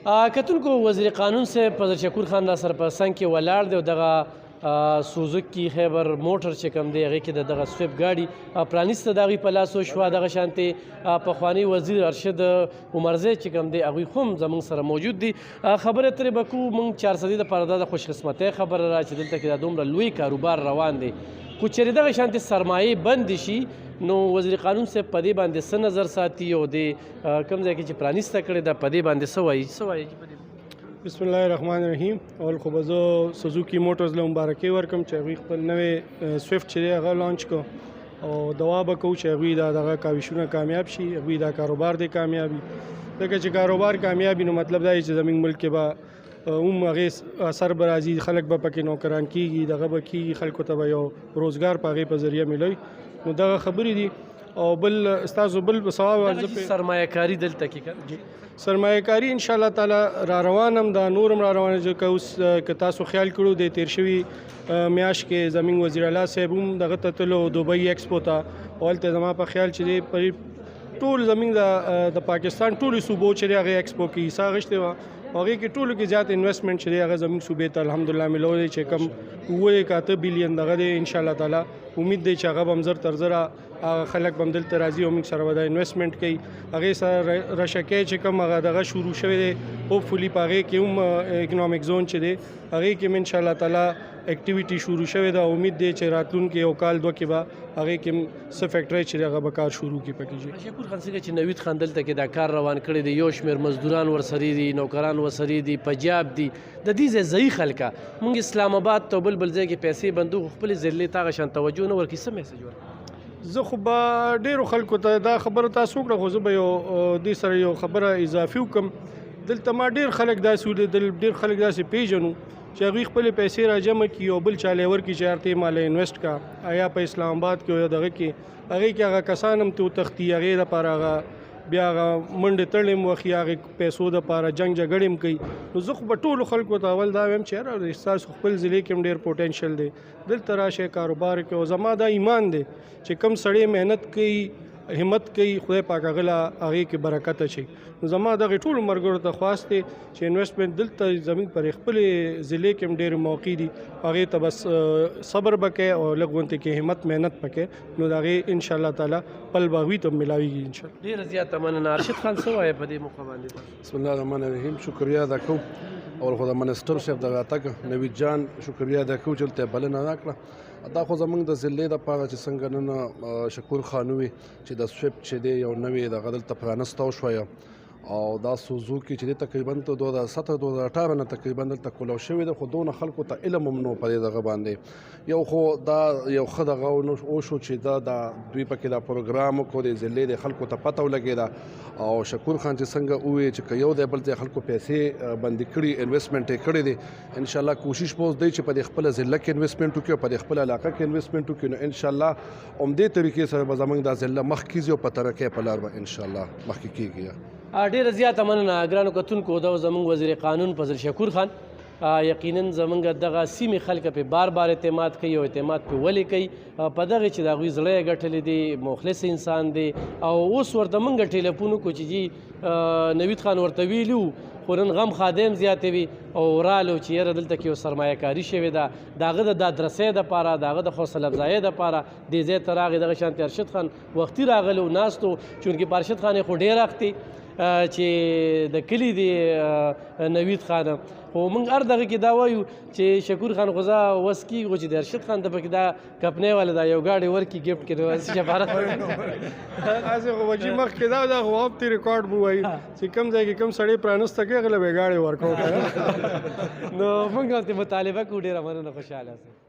کتونکو وزیر قانون صاحب فضل شکور خان را سره په څنګ کې ولاړ دی او دغه سوزوکي خیبر موټر چې کوم دی هغې کې د دغه سویپ ګاډي پرانیسته د هغوی په لاس وشوه. دغه شانتې پخوانی وزیر ارشد عمرزی چې کوم دی هغوی خو هم زموږ سره موجود دي. خبرې اترې به کوو. موږ چارسدي دپاره دا د خوشقسمتۍ خبره ده چې دلته کې دا دومره لوی کاروبار روان دی. خو چېرې دغه شانتې سرمایې بندې شي نو وزیر قانون صاحب په دې باندې څه نظر ساتي او د کوم ځای کې چې پرانیسته کړې ده په دې باندې څه وایي؟ بسم الله الرحمن الرحیم. اول خو به زه سوزوکي موټرز له مبارکۍ ورکړم چې هغوی خپل نوی سویفټ چې دی هغه لانچ کړو او دعا به کوو چې هغوی دا دغه کاوشونه کامیاب شي، هغوی دا کاروبار دی کامیابي. ځکه چې کاروبار کامیابي نو مطلب دا دی چې زموږ ملک کې به هم هغې اثر به راځي، خلک به پکې نوکران کېږي، دغه به کېږي، خلکو ته به یو روزګار په هغې په ذریعه میلوي. نو دغه خبرې دي. او بل ستاسو بل سوال سرمایه کاري دلته کې سرمایه کاري انشاءالله تعالی را روانم دا نورم را روانه. ځکه اوس که تاسو خیال کړو د تیر شوي میاشت کې زموږ وزیر اعلی صاحب هم دغه ته تلو دوبۍ ایکسپو ته او هلته زما په خیال چې دی ټول زموږ د پاکستان ټولو صوبو چې دی هغې ایکسپو کې حصه اخیستې وه. هغې کې ټولو کې زیات انویسټمنټ چې دی هغه زموږ صوبې ته الحمدلله میلولی دی چې کم 8 بلین دغه دی. انشاءالله تعالی امید دی چې هغه به هم زر تر زره هغه خلک به هم دلته راځي او موږ سره به دا انویسټمنټ کوي. هغې سره رشکۍ چې کوم هغه دغه شروع شوی دی هوپفولي په هغې کې هم اکنامک زون چې دی هغې کې هم انشاءالله تعالی اکټیویټي شروع شوې ده. امید دی چې راتلونکي یو کال دوه کې به هغې کې هم څه فیکټرۍ چې دی هغه به کار شروع کړي پکې. شکور خان څنګه چې نوید خان دلته کې دا کار روان کړی دی، یو شمېر مزدوران ورسرې دي، نوکران ورسرې دي، پنجاب دي، د دې ځای ضعیف خلکه موږ اسلام آباد ته بل ځای کې پیسې بندو خو خپلې ضلعې ته هغه شان توجه نه ورکړي، څه میسج ورکړي؟ زه خو به ډېرو خلکو ته دا خبره تاسو وکړه خو زه به یو دې سره یو خبره اضافي وکړم. دلته ما ډېر خلک داسې ولیدل، ډېر خلک داسې پیژنو چې هغوی خپلې پیسې را جمع کړي او بل چاله یې ورکړي چې یار ته یې ماله انویسټ کا یا په اسلام آباد کې یا دغه کې هغې کې هغه کسان هم ته وتښتي، هغې دپاره هغه بیا هغه منډې تړلې هم وخي، هغې پیسو دپاره جنګ جګړې هم کوي. نو زه خو به ټولو خلکو ته اول دا وایم چې یاره ستاسو خپل ضلع کې هم ډېر پوټینشل دی، دلته راشئ کاروبار کوي. او زما دا ایمان دی چې کم سړی محنت کوي، همت کوي، خدای پاک هغه له هغې کې برکت اچوي. نو زما دغې ټولو ملګرو ته خواست دی چې انویسټمنټ دلته زموږ پر خپلې ضلع کې هم ډېرې موقع دي، هغې ته بس صبر به کوي او لږ غونتې کې همت محنت به کوي نو د هغې انشاءالله تعالی پل به هغوی ته میلاویږي انشاءالله. ډېره زیاته مننه. ارشد خان څه وایي په دې موقع باندې؟ بسم الله الرحمن الرحیم. شکریه ادا کوم اول خو د منسټر صاحب د راتګ نوید جان شکریه ادا کوو چې دلته بلنه راکړه. دا خو زموږ د ضلعې دپاره چې څنګه نن شکور خان ووي چې د سویفټ چې دی یو نوې دغه دلته پرانسته وشوه او دا سوزوکي چې دی تقریبا ته 2017-2018 نه تقریبا دلته کولاو شوې ده، خو دونه خلکو ته علم هم نه و په دې دغه باندې. یو خو دا یو ښه دغه وشو چې دا دوی پکې دا پروګرام وکړو د ضلعې د خلکو ته پته ولګېده او شکور خان چې څنګه ووایي چې که یو دی بل ځای خلکو پیسې بندي کړي، انویسټمنټ یې کړی دی. انشاءالله کوشش به اوس دی چې په دې خپله ضلع کې انویسټمنټ وکړي او په دې خپله علاقه کې انویسټمنټ وکړي. نو انشاءالله همدې طریقې سره به زموږ دا ضلع مخکې ځي او په ترقۍ په لار به انشاءالله مخکې کېږي. ډېره زیاته مننه ګرانو کتونکو. دا زموږ وزیر قانون فضل شکور خان. یقینا زموږ دغه سیمې خلک پې بار بار اعتماد کوي او اعتماد پې ولې کوي په دغې چې د هغوی زړه یې ګټلی دی، مخلص انسان دی. او اوس ورته موږ ټیلیفون وکړو چې جي نوید خان ورته ویلي وو خو نن غم خادم زیاتوي او رالو چې یاره دلته کې یو سرمایه کاري شوې ده د هغه د دادرسۍ دپاره، د هغه د حوصله افزایۍ دپاره دې ځای ته راغی. دغه شانتې ارشد خان وختي راغلی و ناستو چونکې په ارشد خان یې خو ډېر اختی چې د کلي دی نوید خان. خو موږ هر دغه کې دا وایو چې شکور خان خو زه وس کېږو چې د ارشد خان ته پکې دا کپنۍ والا دا یو ګاډی ورکړي ګفټ کړي شفارت هسې خو وجي مخکې دا خو هفتې ریکارډ به وایي چې کوم ځای کې کوم سړی پرانسته کوي هغه له به یې ګاډی ورکوو. نو موږ ورته مطالبه کوو. ډېره مننه، خوشحاله اوسئ.